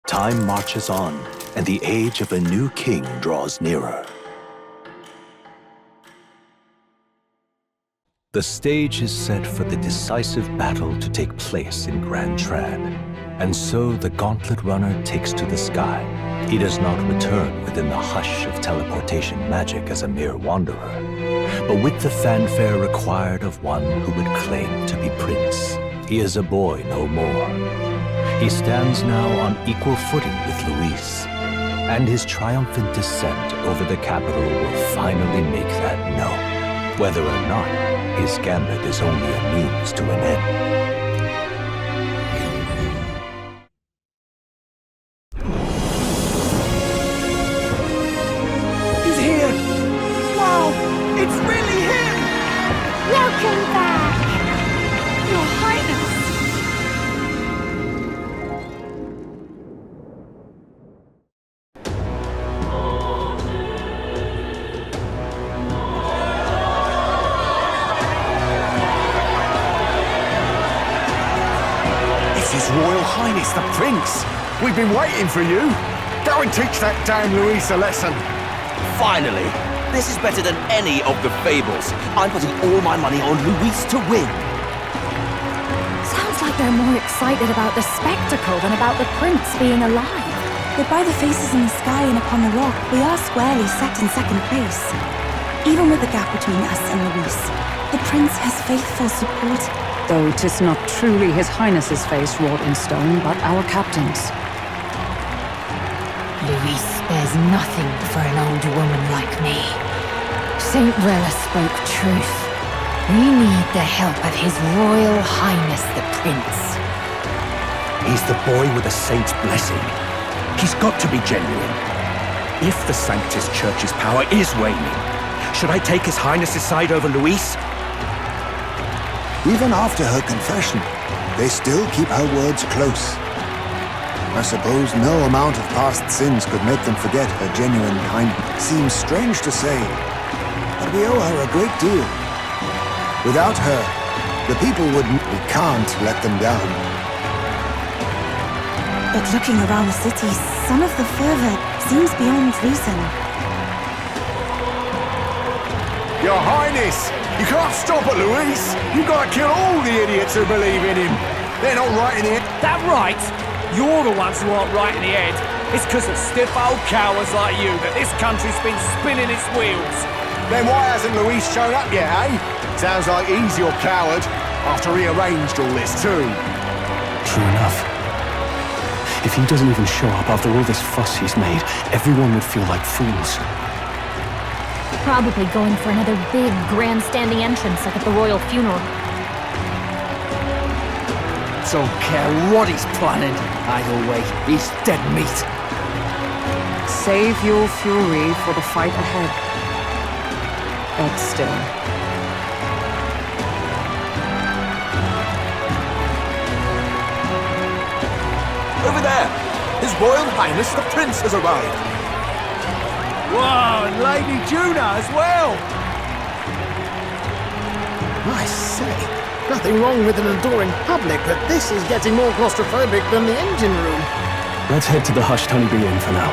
Time marches on, and the age of a new king draws nearer. The stage is set for the decisive battle to take place in Grand Trad, and so the Gauntlet Runner takes to the sky. He does not return within the hush of teleportation magic as a mere wanderer, but with the fanfare required of one who would claim to be prince. He is a boy no more. He stands now on equal footing with Luis, and his triumphant descent over the capital will finally make that known, whether or not his gambit is only a means to an end. He's here! Wow! It's really him! Welcome back! Your Highness! His Royal Highness the Prince! We've been waiting for you! Go and teach that damn Luis a lesson! Finally! This is better than any of the fables. I'm putting all my money on Luis to win. Sounds like they're more excited about the spectacle than about the prince being alive. But by the faces in the sky and upon the rock, we are squarely set in second place. Even with the gap between us and Luis, the prince has faithful support. Though 'tis not truly His Highness's face wrought in stone, but our captain's. Luis spares nothing for an older woman like me. Saint Rella spoke truth. We need the help of His Royal Highness the Prince. He's the boy with a saint's blessing. He's got to be genuine. If the Sanctus Church's power is waning, should I take His Highness's side over Luis? Even after her confession, they still keep her words close. I suppose no amount of past sins could make them forget her genuine kindness. Seems strange to say, but we owe her a great deal. Without her, the people wouldn't. We can't let them down. But looking around the city, some of the fervor seems beyond reason. Your Highness! You can't stop at Luis! You've got to kill all the idiots who believe in him! They're not right in it! That right? You're the ones who aren't right in the head. It's because of stiff old cowards like you that this country's been spinning its wheels. Then why hasn't Luis shown up yet, eh? Sounds like he's your coward, after he arranged all this too. True enough. If he doesn't even show up after all this fuss he's made, everyone would feel like fools. Probably going for another big, grandstanding entrance like at the royal funeral. Don't care what he's planning. Either way, he's dead meat. Save your fury for the fight ahead. But still. Over there! His Royal Highness the Prince has arrived! Whoa, and Lady Juna as well! I say, nothing wrong with an adoring public, but this is getting more claustrophobic than the engine room. Let's head to the hushed honeybee inn for now.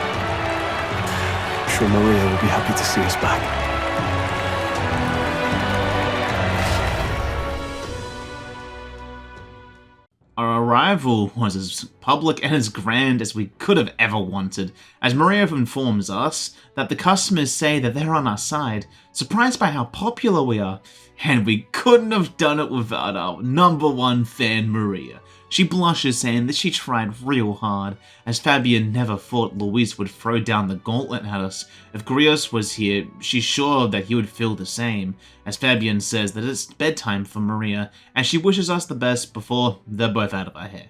I'm sure Maria will be happy to see us back. Our arrival was as public and as grand as we could have ever wanted, as Maria informs us that the customers say that they're on our side, surprised by how popular we are, and we couldn't have done it without our #1 fan Maria. She blushes, saying that she tried real hard, as Fabian never thought Luis would throw down the gauntlet at us. If Grios was here, she's sure that he would feel the same, as Fabian says that it's bedtime for Maria, and she wishes us the best before they're both out of our hair.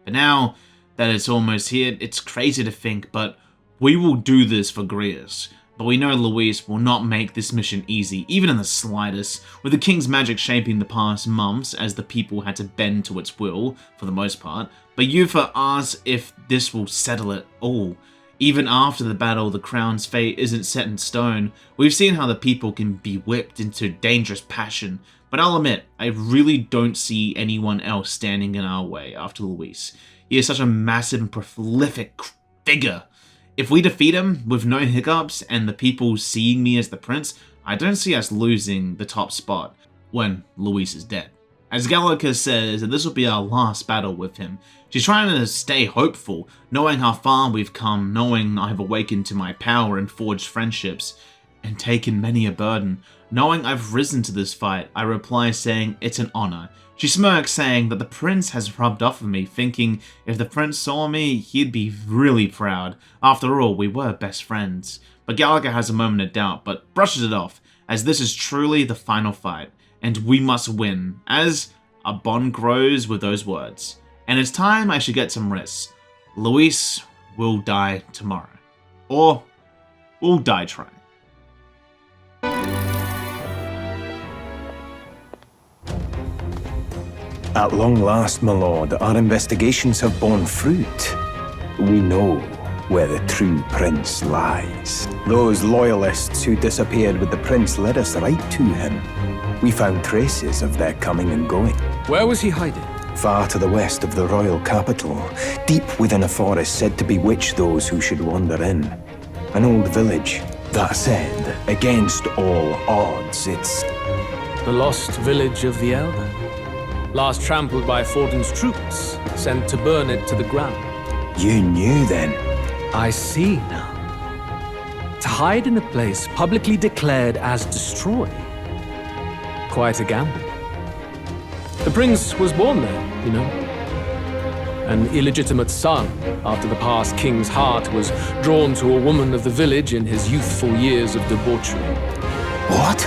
But now that it's almost here, it's crazy to think, but we will do this for Grios. But we know Luis will not make this mission easy, even in the slightest, with the king's magic shaping the past months as the people had to bend to its will, for the most part. But Yufa asks if this will settle it all. Even after the battle, the crown's fate isn't set in stone. We've seen how the people can be whipped into dangerous passion, but I'll admit, I really don't see anyone else standing in our way after Luis. He is such a massive and prolific figure. If we defeat him with no hiccups and the people seeing me as the prince, I don't see us losing the top spot when Luis is dead. As Gallica says, this will be our last battle with him. She's trying to stay hopeful, knowing how far we've come, knowing I've awakened to my power and forged friendships, and taken many a burden. Knowing I've risen to this fight, I reply saying it's an honor. She smirks, saying that the prince has rubbed off of me, thinking if the prince saw me, he'd be really proud. After all, we were best friends. But Gallica has a moment of doubt, but brushes it off, as this is truly the final fight, and we must win, as a bond grows with those words. And it's time I should get some rest. Luis will die tomorrow. Or we'll die trying. At long last, my lord, our investigations have borne fruit. We know where the true prince lies. Those loyalists who disappeared with the prince led us right to him. We found traces of their coming and going. Where was he hiding? Far to the west of the royal capital, deep within a forest said to bewitch those who should wander in. An old village. That said, against all odds, it's... The lost village of the Elder. Last trampled by Fortin's troops, sent to burn it to the ground. You knew then? I see now. To hide in a place publicly declared as destroyed. Quite a gamble. The prince was born there, you know. An illegitimate son, after the past king's heart was drawn to a woman of the village in his youthful years of debauchery. What?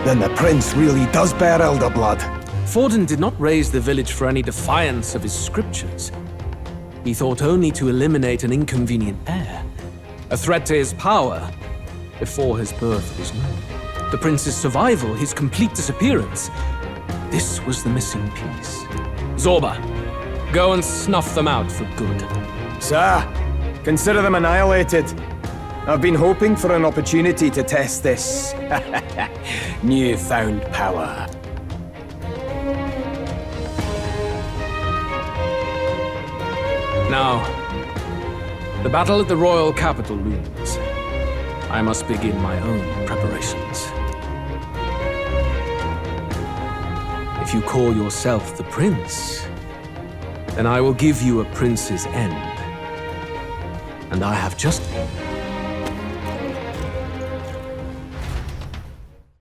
Then the prince really does bear elder blood. Fortin did not raise the village for any defiance of his scriptures. He thought only to eliminate an inconvenient heir, a threat to his power, before his birth was known. The prince's survival, his complete disappearance, this was the missing piece. Zorba, go and snuff them out for good. Sir, consider them annihilated. I've been hoping for an opportunity to test this newfound power. Now, the battle at the royal capital looms. I must begin my own preparations. If you call yourself the prince, then I will give you a prince's end. And I have just